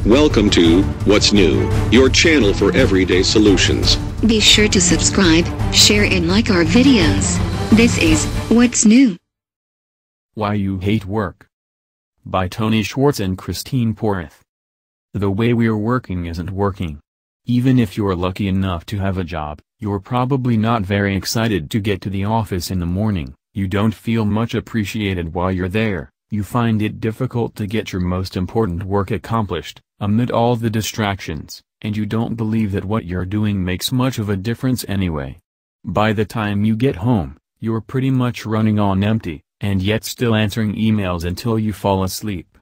Welcome to What's New, your channel for everyday solutions. Be sure to subscribe, share and like our videos. This is What's New. Why You Hate Work. By Tony Schwartz and Christine PORATH. The way we're working isn't working. Even if you're lucky enough to have a job, you're probably not very excited to get to the office in the morning. You don't feel much appreciated while you're there. You find it difficult to get your most important work accomplished, amid all the distractions, and you don't believe that what you're doing makes much of a difference anyway. By the time you get home, you're pretty much running on empty, and yet still answering emails until you fall asleep.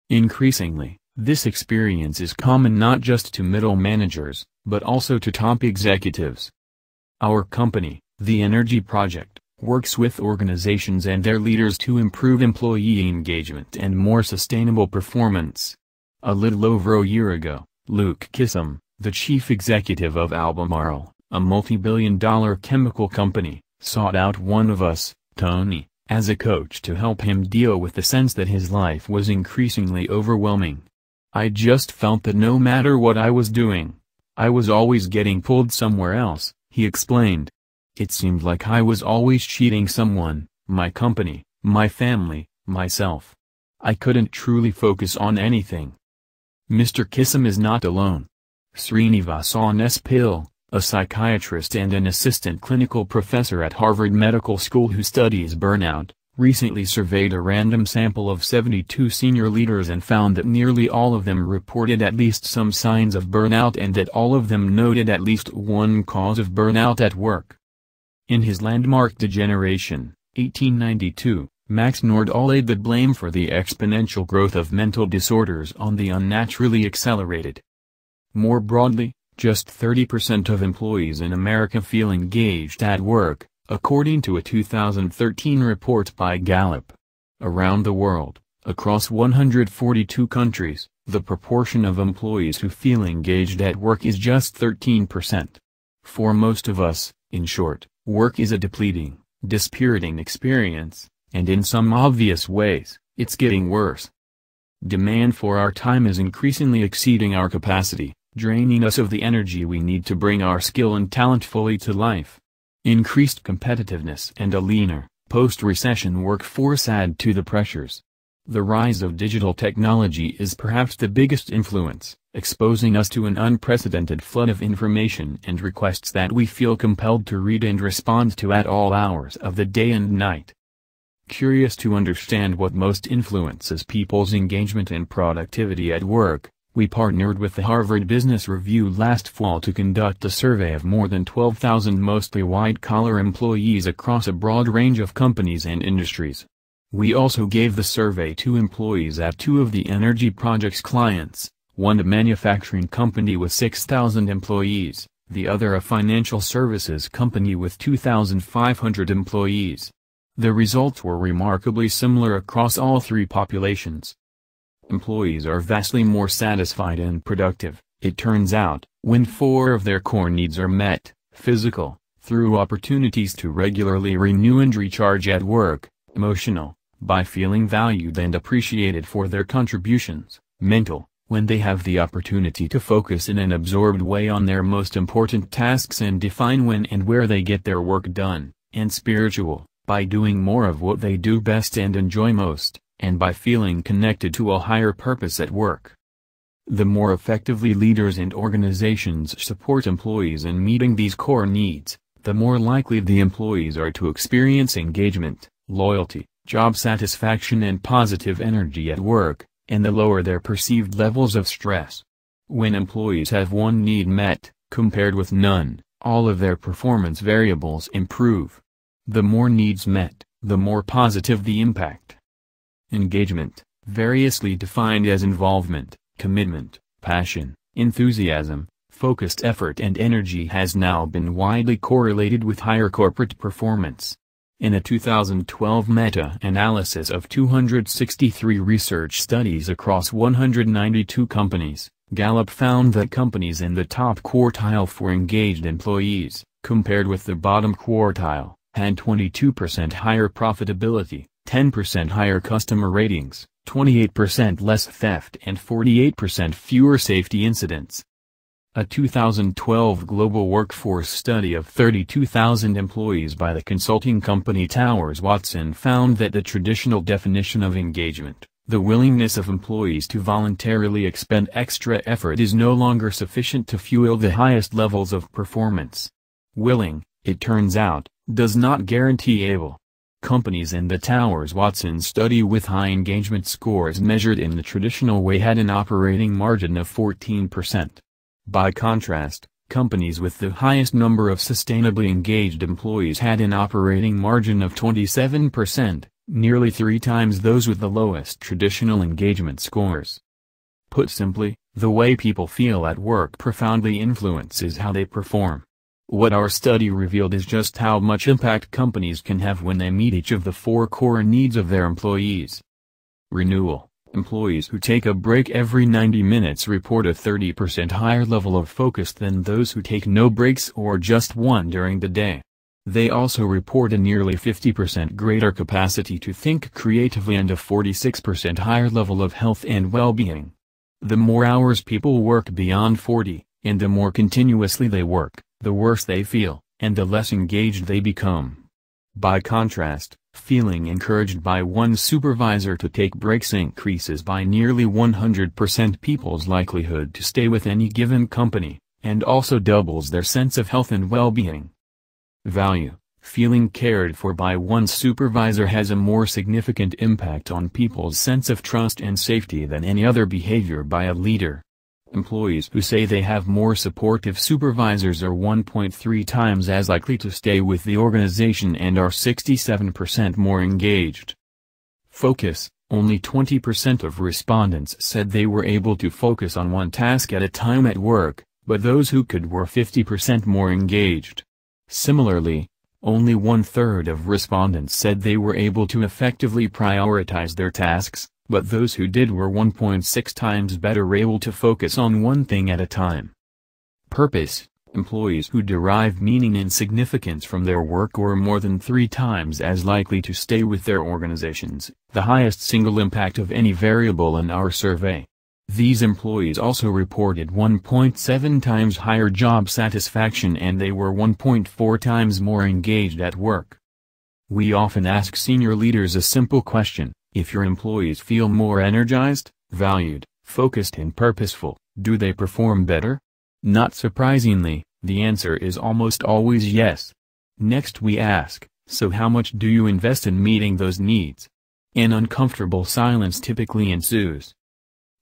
Increasingly, this experience is common not just to middle managers, but also to top executives. Our company, the Energy Project, works with organizations and their leaders to improve employee engagement and more sustainable performance. A little over a year ago, Luke Kissam, the chief executive of Albemarle, a multi-billion-dollar chemical company, sought out one of us, Tony, as a coach to help him deal with the sense that his life was increasingly overwhelming. I just felt that no matter what I was doing, I was always getting pulled somewhere else, he explained. It seemed like I was always cheating someone, my company, my family, myself. I couldn't truly focus on anything. Mr. Kissam is not alone. Srinivasan S. Pillay, a psychiatrist and an assistant clinical professor at Harvard Medical School who studies burnout, recently surveyed a random sample of 72 senior leaders and found that nearly all of them reported at least some signs of burnout and that all of them noted at least one cause of burnout at work. In his landmark Degeneration, 1892, Max Nordau laid the blame for the exponential growth of mental disorders on the unnaturally accelerated. More broadly, just 30% of employees in America feel engaged at work, according to a 2013 report by Gallup. Around the world, across 142 countries, the proportion of employees who feel engaged at work is just 13%. For most of us, in short, work is a depleting, dispiriting experience, and in some obvious ways, it's getting worse. Demand for our time is increasingly exceeding our capacity, draining us of the energy we need to bring our skill and talent fully to life. Increased competitiveness and a leaner, post-recession workforce add to the pressures. The rise of digital technology is perhaps the biggest influence, exposing us to an unprecedented flood of information and requests that we feel compelled to read and respond to at all hours of the day and night. Curious to understand what most influences people's engagement and productivity at work, we partnered with the Harvard Business Review last fall to conduct a survey of more than 12,000 mostly white-collar employees across a broad range of companies and industries. We also gave the survey to employees at two of the Energy Project's clients, one a manufacturing company with 6,000 employees, the other a financial services company with 2,500 employees. The results were remarkably similar across all three populations. Employees are vastly more satisfied and productive, it turns out, when 4 of their core needs are met: physical, through opportunities to regularly renew and recharge at work; emotional, by feeling valued and appreciated for their contributions; mental, when they have the opportunity to focus in an absorbed way on their most important tasks and define when and where they get their work done; and spiritual, by doing more of what they do best and enjoy most, and by feeling connected to a higher purpose at work. The more effectively leaders and organizations support employees in meeting these core needs, the more likely the employees are to experience engagement, loyalty, job satisfaction and positive energy at work, and the lower their perceived levels of stress. When employees have one need met, compared with none, all of their performance variables improve. The more needs met, the more positive the impact. Engagement, variously defined as involvement, commitment, passion, enthusiasm, focused effort and energy, has now been widely correlated with higher corporate performance. In a 2012 meta-analysis of 263 research studies across 192 companies, Gallup found that companies in the top quartile for engaged employees, compared with the bottom quartile, had 22% higher profitability, 10% higher customer ratings, 28% less theft and 48% fewer safety incidents. A 2012 global workforce study of 32,000 employees by the consulting company Towers Watson found that the traditional definition of engagement, the willingness of employees to voluntarily expend extra effort, is no longer sufficient to fuel the highest levels of performance. Willing, it turns out, does not guarantee able. Companies in the Towers Watson study with high engagement scores measured in the traditional way had an operating margin of 14%. By contrast, companies with the highest number of sustainably engaged employees had an operating margin of 27%, nearly 3 times those with the lowest traditional engagement scores. Put simply, the way people feel at work profoundly influences how they perform. What our study revealed is just how much impact companies can have when they meet each of the 4 core needs of their employees. Renewal. Employees who take a break every 90 minutes report a 30% higher level of focus than those who take no breaks or just one during the day. They also report a nearly 50% greater capacity to think creatively and a 46% higher level of health and well-being. The more hours people work beyond 40, and the more continuously they work, the worse they feel, and the less engaged they become. By contrast, feeling encouraged by one supervisor to take breaks increases by nearly 100% people's likelihood to stay with any given company, and also doubles their sense of health and well-being. Value. Feeling cared for by one supervisor has a more significant impact on people's sense of trust and safety than any other behavior by a leader. Employees who say they have more supportive supervisors are 1.3 times as likely to stay with the organization and are 67% more engaged. Focus. Only 20% of respondents said they were able to focus on one task at a time at work, but those who could were 50% more engaged. Similarly, only 1/3 of respondents said they were able to effectively prioritize their tasks, but those who did were 1.6 times better able to focus on one thing at a time. Purpose. Employees who derive meaning and significance from their work were more than 3 times as likely to stay with their organizations, the highest single impact of any variable in our survey. These employees also reported 1.7 times higher job satisfaction and they were 1.4 times more engaged at work. We often ask senior leaders a simple question: if your employees feel more energized, valued, focused and purposeful, do they perform better? Not surprisingly, the answer is almost always yes. Next we ask, so how much do you invest in meeting those needs? An uncomfortable silence typically ensues.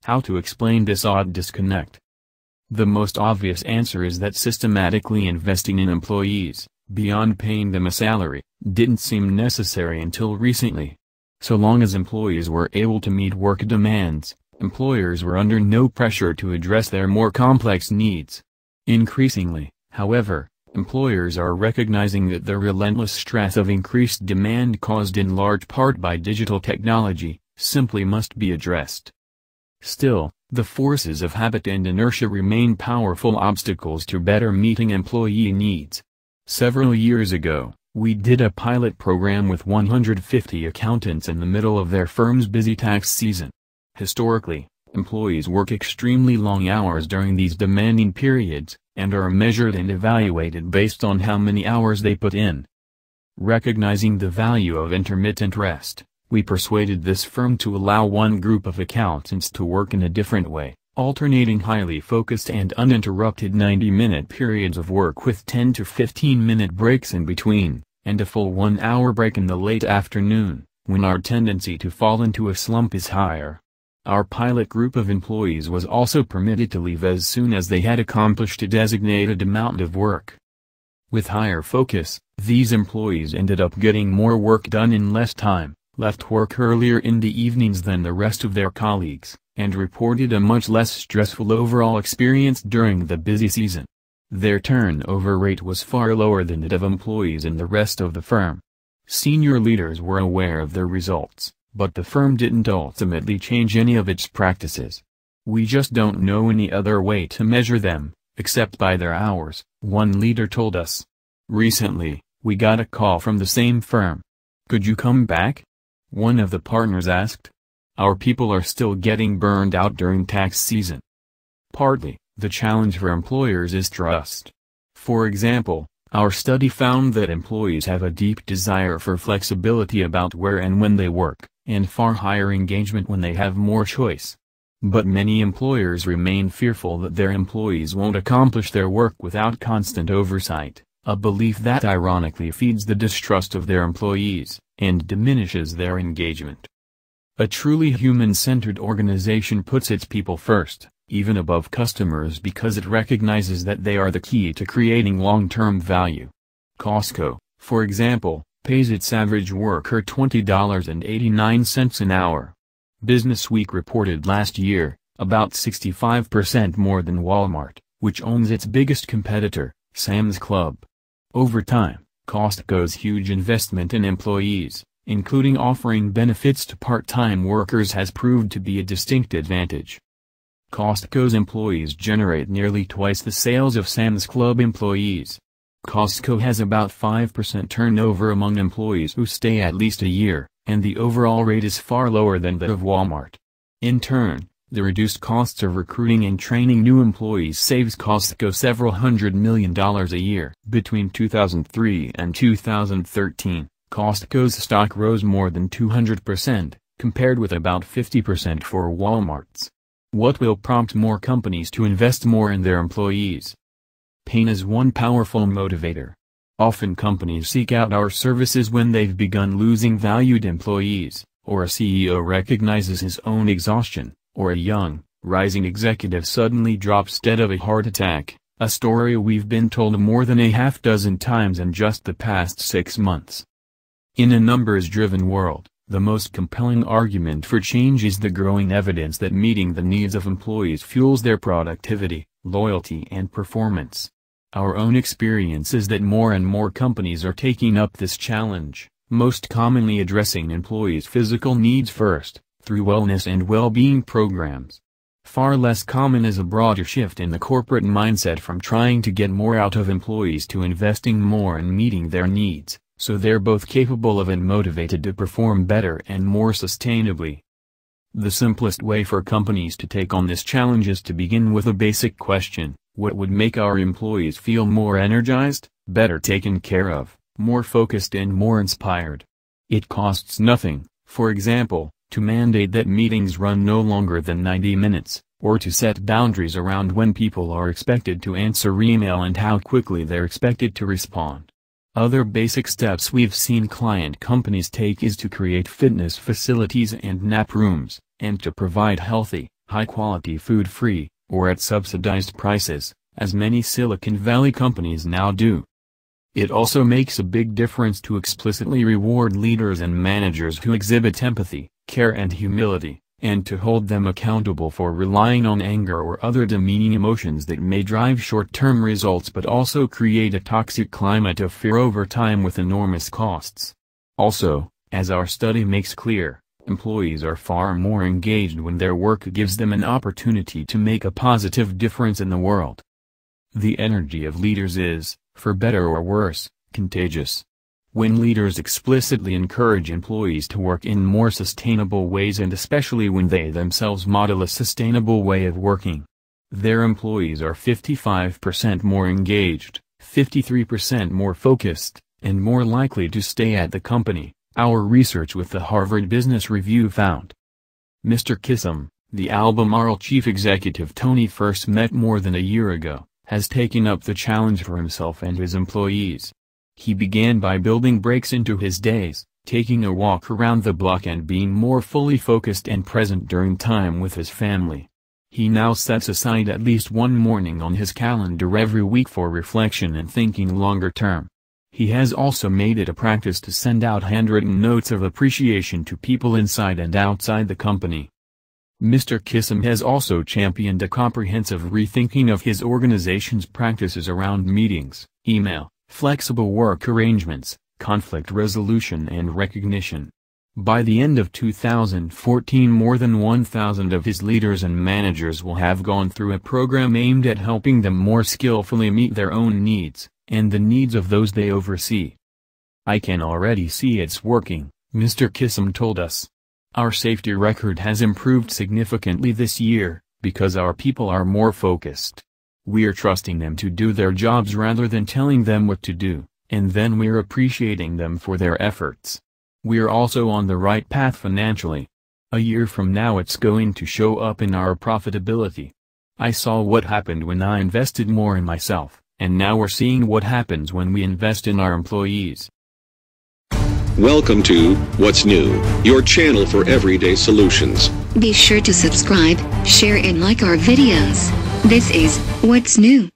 How to explain this odd disconnect? The most obvious answer is that systematically investing in employees, beyond paying them a salary, didn't seem necessary until recently. So long as employees were able to meet work demands, employers were under no pressure to address their more complex needs. Increasingly, however, employers are recognizing that the relentless stress of increased demand caused in large part by digital technology, simply must be addressed. Still, the forces of habit and inertia remain powerful obstacles to better meeting employee needs. Several years ago, we did a pilot program with 150 accountants in the middle of their firm's busy tax season. Historically, employees work extremely long hours during these demanding periods, and are measured and evaluated based on how many hours they put in. Recognizing the value of intermittent rest, we persuaded this firm to allow one group of accountants to work in a different way, alternating highly focused and uninterrupted 90-minute periods of work with 10 to 15-minute breaks in between, and a full 1-hour break in the late afternoon, when our tendency to fall into a slump is higher. Our pilot group of employees was also permitted to leave as soon as they had accomplished a designated amount of work. With higher focus, these employees ended up getting more work done in less time, left work earlier in the evenings than the rest of their colleagues, and reported a much less stressful overall experience during the busy season. Their turnover rate was far lower than that of employees in the rest of the firm. Senior leaders were aware of their results, but the firm didn't ultimately change any of its practices. We just don't know any other way to measure them, except by their hours, one leader told us. Recently, we got a call from the same firm. Could you come back? One of the partners asked. Our people are still getting burned out during tax season. Partly, the challenge for employers is trust. For example, our study found that employees have a deep desire for flexibility about where and when they work, and far higher engagement when they have more choice. But many employers remain fearful that their employees won't accomplish their work without constant oversight, a belief that ironically feeds the distrust of their employees, and diminishes their engagement. A truly human-centered organization puts its people first, even above customers, because it recognizes that they are the key to creating long-term value. Costco, for example, pays its average worker $20.89 an hour. Businessweek reported last year, about 65% more than Walmart, which owns its biggest competitor, Sam's Club. Over time, Costco's huge investment in employees, including offering benefits to part-time workers, has proved to be a distinct advantage. Costco's employees generate nearly twice the sales of Sam's Club employees. Costco has about 5% turnover among employees who stay at least a year, and the overall rate is far lower than that of Walmart. In turn, the reduced costs of recruiting and training new employees saves Costco several $100 million a year. Between 2003 and 2013, Costco's stock rose more than 200%, compared with about 50% for Walmart's. What will prompt more companies to invest more in their employees? Pain is one powerful motivator. Often companies seek out our services when they've begun losing valued employees, or a CEO recognizes his own exhaustion, or a young, rising executive suddenly drops dead of a heart attack, a story we've been told more than a half dozen times in just the past 6 months. In a numbers-driven world, the most compelling argument for change is the growing evidence that meeting the needs of employees fuels their productivity, loyalty and performance. Our own experience is that more and more companies are taking up this challenge, most commonly addressing employees' physical needs first, through wellness and well-being programs. Far less common is a broader shift in the corporate mindset from trying to get more out of employees to investing more in meeting their needs, so they're both capable of and motivated to perform better and more sustainably. The simplest way for companies to take on this challenge is to begin with a basic question: what would make our employees feel more energized, better taken care of, more focused and more inspired? It costs nothing, for example, to mandate that meetings run no longer than 90 minutes, or to set boundaries around when people are expected to answer email and how quickly they're expected to respond. Other basic steps we've seen client companies take is to create fitness facilities and nap rooms, and to provide healthy, high-quality food free, or at subsidized prices, as many Silicon Valley companies now do. It also makes a big difference to explicitly reward leaders and managers who exhibit empathy, care and humility, and to hold them accountable for relying on anger or other demeaning emotions that may drive short-term results but also create a toxic climate of fear over time with enormous costs. Also, as our study makes clear, employees are far more engaged when their work gives them an opportunity to make a positive difference in the world. The energy of leaders is, for better or worse, contagious. When leaders explicitly encourage employees to work in more sustainable ways, and especially when they themselves model a sustainable way of working, their employees are 55% more engaged, 53% more focused, and more likely to stay at the company, our research with the Harvard Business Review found. Mr. Kissam, the Albemarle chief executive Tony first met more than a year ago, has taken up the challenge for himself and his employees. He began by building breaks into his days, taking a walk around the block and being more fully focused and present during time with his family. He now sets aside at least one morning on his calendar every week for reflection and thinking longer term. He has also made it a practice to send out handwritten notes of appreciation to people inside and outside the company. Mr. Kissam has also championed a comprehensive rethinking of his organization's practices around meetings, email, flexible work arrangements, conflict resolution and recognition. By the end of 2014, more than 1,000 of his leaders and managers will have gone through a program aimed at helping them more skillfully meet their own needs, and the needs of those they oversee. I can already see it's working, Mr. Kissam told us. Our safety record has improved significantly this year, because our people are more focused. We're trusting them to do their jobs rather than telling them what to do, and then we're appreciating them for their efforts. We're also on the right path financially. A year from now it's going to show up in our profitability. I saw what happened when I invested more in myself, and now we're seeing what happens when we invest in our employees. Welcome to What's New, your channel for everyday solutions. Be sure to subscribe, share and like our videos. This is What's New.